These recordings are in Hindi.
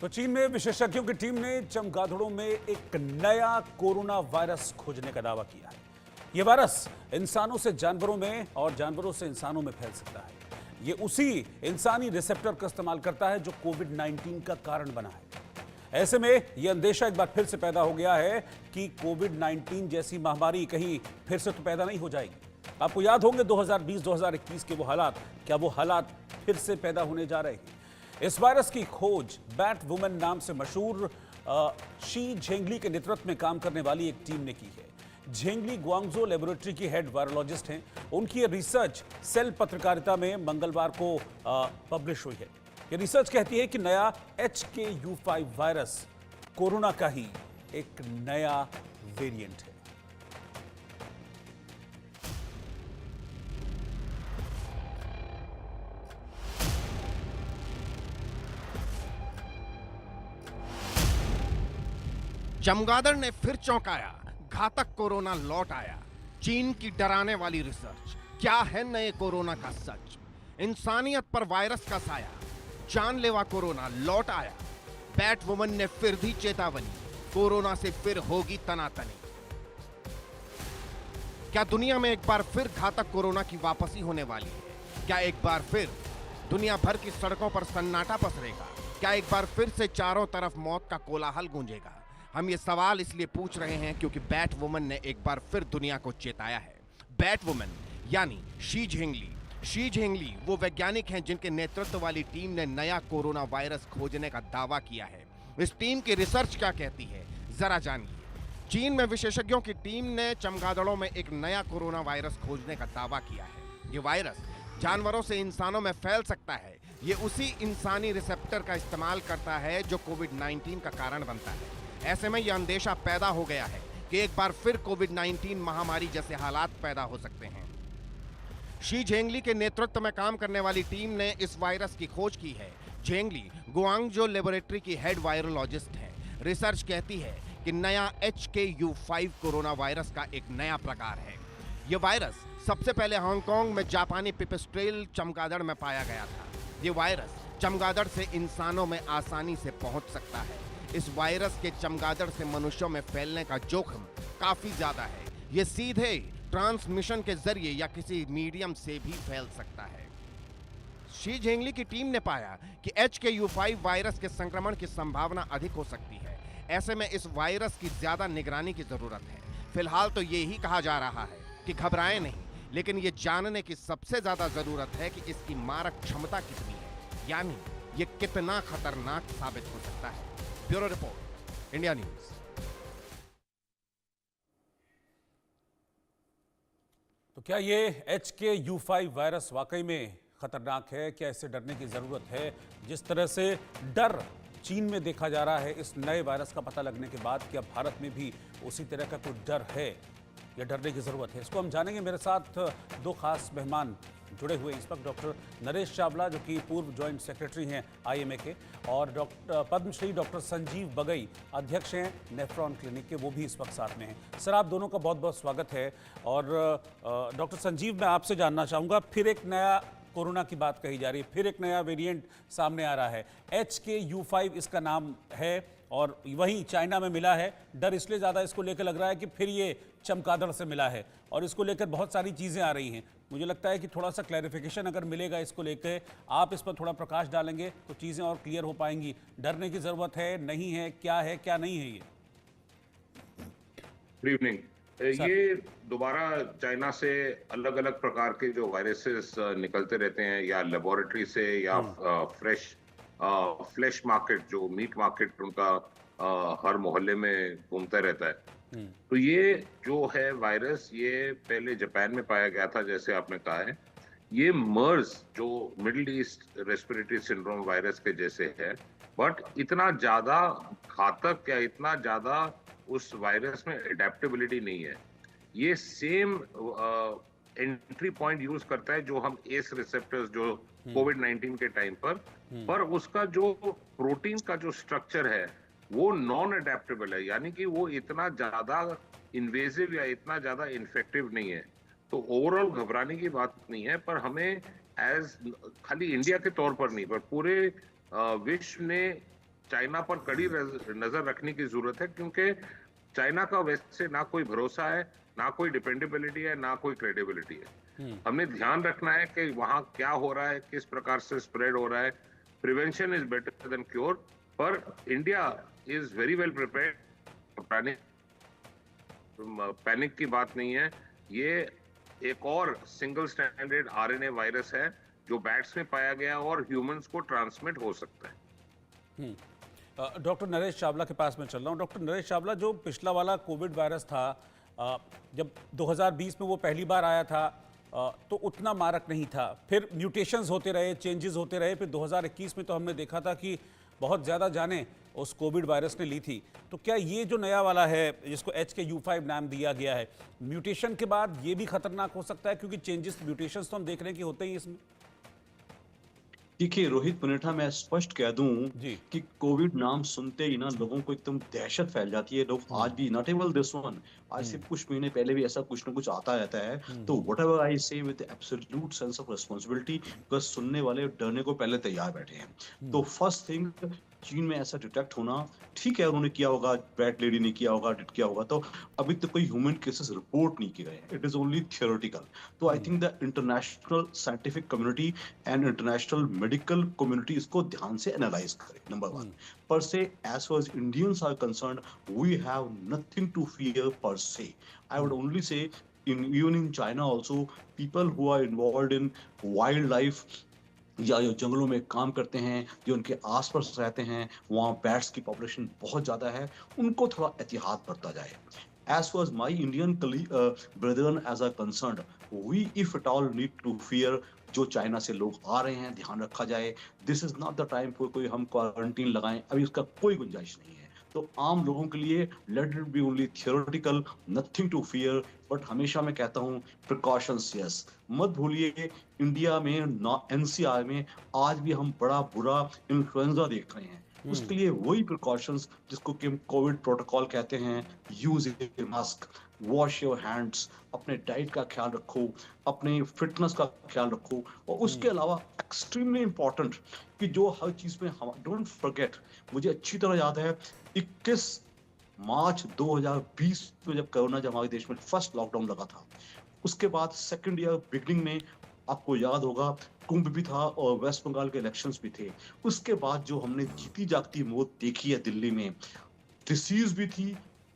तो चीन में विशेषज्ञों की टीम ने चमगादड़ों में एक नया कोरोना वायरस खोजने का दावा किया है। यह वायरस इंसानों से जानवरों में और जानवरों से इंसानों में फैल सकता है। यह उसी इंसानी रिसेप्टर का इस्तेमाल करता है जो कोविड-19 का कारण बना है। ऐसे में यह अंदेशा एक बार फिर से पैदा हो गया है कि कोविड-19 जैसी महामारी कहीं फिर से तो पैदा नहीं हो जाएगी। आपको याद होंगे 2020-2021 के वो हालात, क्या वो हालात फिर से पैदा होने जा रहे हैं? इस वायरस की खोज बैट वुमन नाम से मशहूर शी झेंगली के नेतृत्व में काम करने वाली एक टीम ने की है। झेंगली गुआंगजो लेबोरेटरी की हेड वायरोलॉजिस्ट हैं। उनकी रिसर्च सेल पत्रकारिता में मंगलवार को पब्लिश हुई है। ये रिसर्च कहती है कि नया HKU5 वायरस कोरोना का ही एक नया वेरिएंट है। चमगादड़ ने फिर चौंकाया, घातक कोरोना लौट आया। चीन की डराने वाली रिसर्च, क्या है नए कोरोना का सच? इंसानियत पर वायरस का साया, जानलेवा कोरोना लौट आया। बैट वुमन ने फिर दी चेतावनी, कोरोना से फिर होगी तनातनी। क्या दुनिया में एक बार फिर घातक कोरोना की वापसी होने वाली है? क्या एक बार फिर दुनिया भर की सड़कों पर सन्नाटा पसरेगा? क्या एक बार फिर से चारों तरफ मौत का कोलाहल गूंजेगा? हम ये सवाल इसलिए पूछ रहे हैं क्योंकि बैट वुमन ने एक बार फिर दुनिया को चेताया है। बैट वुमन यानी शी झेंगली। शी झेंगली वो वैज्ञानिक हैं जिनके नेतृत्व वाली टीम ने नया कोरोना वायरस खोजने का दावा किया है। इस टीम की रिसर्च क्या कहती है, जरा जानिए। चीन में विशेषज्ञों की टीम ने चमगादड़ों में एक नया कोरोना वायरस खोजने का दावा किया है। ये वायरस जानवरों से इंसानों में फैल सकता है। ये उसी इंसानी रिसेप्टर का इस्तेमाल करता है जो कोविड-19 का कारण बनता है। ऐसे में यह अंदेशा पैदा हो गया है कि एक बार फिर कोविड-19 महामारी जैसे हालात पैदा हो सकते हैं। शी झेंगली के नेतृत्व में काम करने वाली टीम ने इस वायरस की खोज की है। झेंगली गुआंगजो लेबोरेटरी की हेड वायरोलॉजिस्ट है। रिसर्च कहती है कि नया HKU5 कोरोना वायरस का एक नया प्रकार है। यह वायरस सबसे पहले हांगकांग में जापानी पिपिस्ट्रेल चमगादड़ में पाया गया था। यह वायरस चमगादड़ से इंसानों में आसानी से पहुंच सकता है। इस वायरस के चमगादड़ से मनुष्यों में फैलने का जोखिम काफी ज्यादा है। यह सीधे ट्रांसमिशन के जरिए या किसी मीडियम से भी फैल सकता है। शी झेंगली की टीम ने पाया कि HKU5 वायरस के संक्रमण की संभावना अधिक हो सकती है। ऐसे में इस वायरस की ज्यादा निगरानी की जरूरत है। फिलहाल तो यही कहा जा रहा है कि घबराएं नहीं, लेकिन ये जानने की सबसे ज्यादा जरूरत है कि इसकी मारक क्षमता कितनी है, यानी ये कितना खतरनाक साबित हो सकता है। Bureau report, India news. तो क्या ये HKU5 वायरस वाकई में खतरनाक है? क्या इससे डरने की जरूरत है? जिस तरह से डर चीन में देखा जा रहा है इस नए वायरस का पता लगने के बाद, क्या भारत में भी उसी तरह का कोई डर है या डरने की जरूरत है? इसको हम जानेंगे। मेरे साथ दो खास मेहमान जुड़े हुए इस वक्त, डॉक्टर नरेश चावला जो कि पूर्व जॉइंट सेक्रेटरी हैं IMA के, और पद्मश्री डॉक्टर संजीव बगई अध्यक्ष हैं नेफ्रॉन क्लिनिक के, वो भी इस वक्त साथ में हैं। सर, आप दोनों का बहुत बहुत स्वागत है। और डॉक्टर संजीव, मैं आपसे जानना चाहूँगा, फिर एक नया कोरोना की बात कही जा रही है, फिर एक नया वेरिएंट सामने आ रहा है। HKU5 इसका नाम है और वहीं चाइना में मिला है। डर इसलिए ज़्यादा इसको लेकर लग रहा है कि फिर ये चमगादड़ से मिला है और इसको लेकर बहुत सारी चीज़ें आ रही हैं। मुझे लगता है कि थोड़ा सा क्लैरिफिकेशन अगर मिलेगा इसको लेकर, आप इस पर थोड़ा प्रकाश डालेंगे तो चीज़ें और क्लियर हो पाएंगी। डरने की ज़रूरत है, नहीं है, क्या नहीं है ये? Good evening. ये दोबारा चाइना से अलग अलग प्रकार के जो वायरसेस निकलते रहते हैं, या लेबोरेटरी से या फ्लैश मार्केट, जो मीट मार्केट उनका हर मोहल्ले में घूमता रहता है। तो ये जो है वायरस, ये पहले जापान में पाया गया था जैसे आपने कहा है। ये मर्स जो middle east respiratory syndrome virus के जैसे है, बट इतना ज्यादा घातक या इतना ज्यादा उस वायरस में एडेप्टेबिलिटी नहीं है। ये सेम एंट्री पॉइंट यूज करता है जो हम एस रिसेप्टर्स जो कोविड-19 के टाइम पर उसका जो प्रोटीन का जो स्ट्रक्चर है वो नॉन एडेप्टेबल है, यानी कि वो इतना ज्यादा इन्वेजिव या इतना ज्यादा इन्फेक्टिव नहीं है। तो ओवरऑल घबराने की बात नहीं है, पर हमें एज खाली इंडिया के तौर पर नहीं, पर पूरे विश्व ने चाइना पर कड़ी नजर रखने की जरूरत है, क्योंकि चाइना का वैसे ना कोई भरोसा है, ना कोई डिपेंडेबिलिटी है, ना कोई क्रेडिबिलिटी है। हमने ध्यान रखना है कि वहां क्या हो रहा है, किस प्रकार से स्प्रेड हो रहा है। Prevention is better than cure, पर India is very well prepared. Panic की बात नहीं है। ये एक और सिंगल स्टैंडर्ड आरएनए वायरस है जो बैट्स में पाया गया और ह्यूमंस को ट्रांसमिट हो सकता है। डॉक्टर नरेश चावला के पास मैं चल रहा हूँ। डॉक्टर नरेश चावला, जो पिछला वाला कोविड वायरस था, जब 2020 में वो पहली बार आया था तो उतना मारक नहीं था। फिर म्यूटेशंस होते रहे, चेंजेस होते रहे। फिर 2021 में तो हमने देखा था कि बहुत ज़्यादा जाने उस कोविड वायरस ने ली थी। तो क्या ये जो नया वाला है, जिसको HK-U5 नाम दिया गया है, म्यूटेशन के बाद ये भी खतरनाक हो सकता है? क्योंकि चेंजेस, म्यूटेशंस तो हम देख रहे हैं कि होते ही इसमें। देखिए रोहित पनेठा, मैं स्पष्ट कह दूं जी। कि कोविड नाम सुनते ही ना लोगों को एकदम दहशत फैल जाती है। लोग आज भी, नॉट एवल दिस वन, आज से कुछ महीने पहले भी ऐसा कुछ ना कुछ आता रहता है। तो व्हाटएवर आई से with absolute sense of responsibility, because सुनने वाले डरने को पहले तैयार बैठे हैं। तो फर्स्ट थिंग, चीन में ऐसा डिटेक्ट होना ठीक है, उन्होंने किया होगा, बैट लेडी ने किया होगा, डिट किया होगा, तो अभी तक कोई ह्यूमन केसेस रिपोर्ट नहीं किए गए हैं। It is only theoretical. तो I think the international scientific community and international medical community इसको ध्यान से एनालाइज करे, number one. Per se as far as Indians are concerned, we have nothing to fear per se. I would only say even in China also, people who are involved in wildlife या जो जंगलों में काम करते हैं, जो उनके आसपास रहते हैं, वहाँ बैट्स की पॉपुलेशन बहुत ज़्यादा है, उनको थोड़ा एहतियात बरता जाए। As far as my Indian brethren as are concerned, we if at all need to fear, जो चाइना से लोग आ रहे हैं, ध्यान रखा जाए। This is not the time for कोई हम क्वारंटीन लगाएं, अभी उसका कोई गुंजाइश नहीं है। तो आम लोगों के लिए let it be only theoretical, nothing to fear. But हमेशा मैं कहता हूँ प्रिकॉशंस यस। मत भूलिए, इंडिया में NCR में आज भी हम बड़ा बुरा इन्फ्लुएंजा देख रहे हैं। उसके लिए वही प्रिकॉशंस जिसको कि हम कोविड प्रोटोकॉल कहते हैं, use A mask, wash your hands, अपने डाइट का ख्याल रखो, अपने फिटनेस का ख्याल रखो। और उसके अलावा एक्सट्रीमली इंपॉर्टेंट कि जो हर चीज में हम डोंट फॉरगेट, मुझे अच्छी तरह याद है 21 मार्च 2020 में जब कोरोना, जब हमारे देश में फर्स्ट लॉकडाउन लगा था, उसके बाद सेकेंड ईयर बिगनिंग में आपको याद होगा कुंभ भी था और वेस्ट बंगाल के इलेक्शंस भी थे। उसके बाद जो हमने जीती जागती मौत देखी है दिल्ली में, डिसीज भी थी,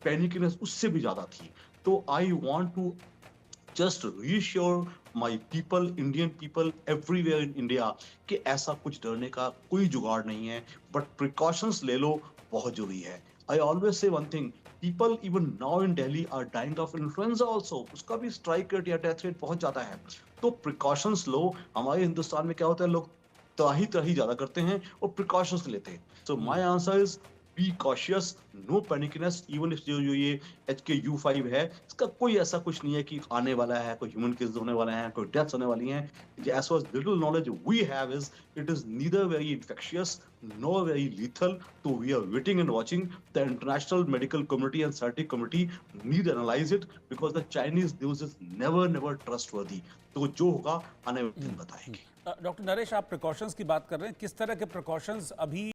पैनिकनेस उससे भी ज्यादा थी। तो I want to just reassure my people, Indian people everywhere in India कि ऐसा कुछ डरने का कोई जुगाड़ नहीं है, बट प्रिकॉशंस ले लो, बहुत जरूरी है। I always say one thing, people even now in Delhi are dying of influenza also, उसका भी स्ट्राइक रेट या डेथ रेट बहुत ज्यादा है। तो प्रिकॉशंस लो। हमारे हिंदुस्तान में क्या होता है, लोग त्राही ज्यादा करते हैं और प्रिकॉशंस लेते हैं। So my answer is be cautious, no panicness. Even if जो ये HK-U5 है, इसका कोई ऐसा कुछ नहीं है कि आने वाला है, कोई ह्यूमन केसेस होने वाले हैं, कोई डेथ्स होने वाली हैं। As far as little knowledge we have is it is neither very infectious nor very lethal. So we are waiting and watching. The international medical community and scientific community need to analyze it because the Chinese news is never trustworthy. तो जो होगा आने वाले दिन बताएंगे। डॉक्टर नरेश, आप प्रिकॉशंस की बात कर रहे हैं, किस तरह के प्रिकॉशंस अभी